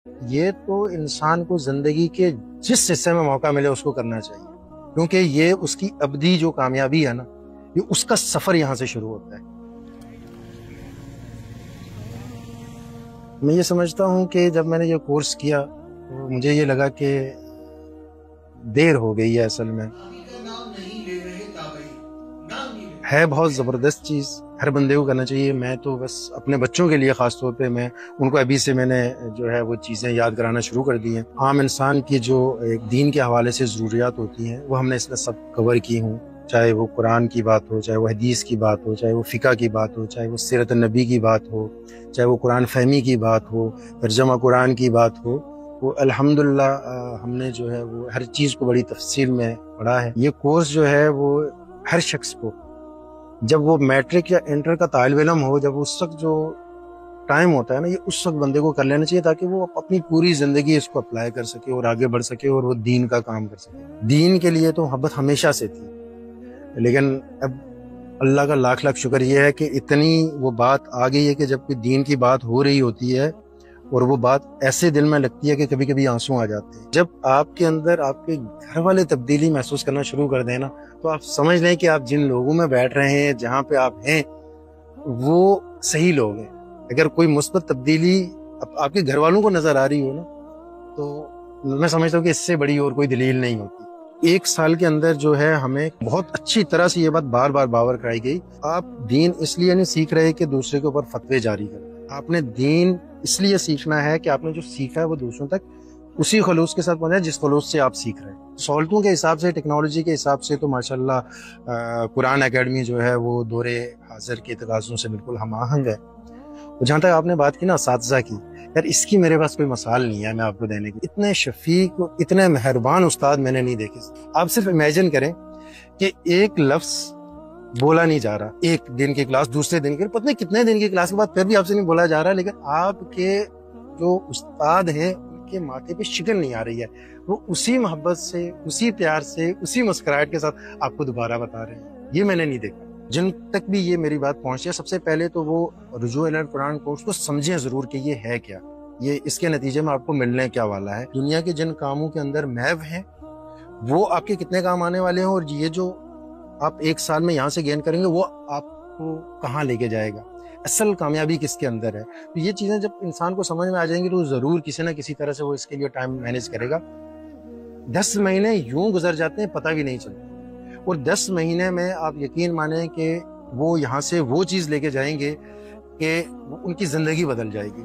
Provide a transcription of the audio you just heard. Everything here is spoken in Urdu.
یہ تو انسان کو زندگی کے جس حصے میں موقع ملے اس کو کرنا چاہیے، کیونکہ یہ اس کی ابدی جو کامیابی ہے نا، یہ اس کا سفر یہاں سے شروع ہوتا ہے۔ میں یہ سمجھتا ہوں کہ جب میں نے یہ کورس کیا تو مجھے یہ لگا کہ دیر ہو گئی ہے اصل میں۔ ہے بہت زبردست چیز، ہر بندے کو کرنا چاہیے۔ میں تو بس اپنے بچوں کے لیے خاص طور پہ میں ان کو ابھی سے میں نے جو ہے وہ چیزیں یاد کرانا شروع کر دی ہیں۔ عام انسان کی جو ایک دین کے حوالے سے ضروریات ہوتی ہیں وہ ہم نے اس میں سب کور کی ہوں، چاہے وہ قرآن کی بات ہو، چاہے وہ حدیث کی بات ہو، چاہے وہ فقہ کی بات ہو، چاہے وہ سیرت النبی کی بات ہو، چاہے وہ قرآن فہمی کی بات ہو، ترجمہ قرآن کی بات ہو۔ وہ الحمدللہ ہم نے جو ہے وہ ہر چیز کو بڑی تفصیل میں پڑھا ہے۔ یہ کورس جو ہے وہ ہر شخص کو، جب وہ میٹرک یا انٹر کا طالب علم ہو، جب اس وقت جو ٹائم ہوتا ہے نا، یہ اس وقت بندے کو کر لینا چاہیے تاکہ وہ اپنی پوری زندگی اس کو اپلائی کر سکے اور آگے بڑھ سکے اور وہ دین کا کام کر سکے۔ دین کے لیے تو محبت ہمیشہ سے تھی، لیکن اب اللہ کا لاکھ لاکھ شکر یہ ہے کہ اتنی وہ بات آ گئی ہے کہ جب کوئی دین کی بات ہو رہی ہوتی ہے اور وہ بات ایسے دل میں لگتی ہے کہ کبھی کبھی آنسو آ جاتے ہیں۔ جب آپ کے اندر آپ کے گھر والے تبدیلی محسوس کرنا شروع کر دیں نا، تو آپ سمجھ لیں کہ آپ جن لوگوں میں بیٹھ رہے ہیں، جہاں پہ آپ ہیں، وہ صحیح لوگ ہیں۔ اگر کوئی مثبت تبدیلی آپ کے گھر والوں کو نظر آ رہی ہو نا، تو میں سمجھتا ہوں کہ اس سے بڑی اور کوئی دلیل نہیں ہوتی۔ ایک سال کے اندر جو ہے ہمیں بہت اچھی طرح سے یہ بات بار بار باور کرائی گئی، آپ دین اس لیے نہیں سیکھ رہے کہ دوسرے کے اوپر فتوے جاری کریں، آپ نے دین اس لیے سیکھنا ہے کہ آپ نے جو سیکھا ہے وہ دوسروں تک اسی خلوص کے ساتھ پہنچا جس خلوص سے آپ سیکھ رہے ہیں۔ سہولتوں کے حساب سے، ٹیکنالوجی کے حساب سے تو ماشاءاللہ قرآن اکیڈمی جو ہے وہ دور حاضر کے تقاضوں سے بالکل ہم آہنگ ہے۔ جہاں تک آپ نے بات کی نا اساتذہ کی، یار اس کی میرے پاس کوئی مثال نہیں ہے میں آپ کو دینے کی۔ اتنے شفیق اور اتنے مہربان استاد میں نے نہیں دیکھے۔ آپ صرف امیجن کریں کہ ایک لفظ بولا نہیں جا رہا، ایک دن کی کلاس، دوسرے دن کی، پتہ نہیں کتنے دن کی کلاس کے بعد پھر بھی آپ سے نہیں بولا جا رہا، لیکن آپ کے جو استاد ہیں ان کے ماتھے پہ شکن نہیں آ رہی ہے، وہ اسی محبت سے، اسی پیار سے، اسی مسکراہٹ کے ساتھ آپ کو دوبارہ بتا رہے ہیں۔ یہ میں نے نہیں دیکھا۔ جن تک بھی یہ میری بات پہنچی ہے، سب سے پہلے تو وہ رجوع الی القرآن کورس کو سمجھیں ضرور کہ یہ ہے کیا، یہ اس کے نتیجے میں آپ کو ملنے کیا والا ہے۔ دنیا کے جن کاموں کے اندر محو ہیں وہ آپ کے کتنے کام آنے والے ہیں، اور یہ جو آپ ایک سال میں یہاں سے گین کریں گے وہ آپ کو کہاں لے کے جائے گا، اصل کامیابی کس کے اندر ہے۔ تو یہ چیزیں جب انسان کو سمجھ میں آ جائیں گی تو ضرور کسی نہ کسی طرح سے وہ اس کے لیے ٹائم مینیج کرے گا۔ 10 مہینے یوں گزر جاتے ہیں پتہ بھی نہیں چلتا، اور 10 مہینے میں آپ یقین مانیں کہ وہ یہاں سے وہ چیز لے کے جائیں گے کہ ان کی زندگی بدل جائے گی۔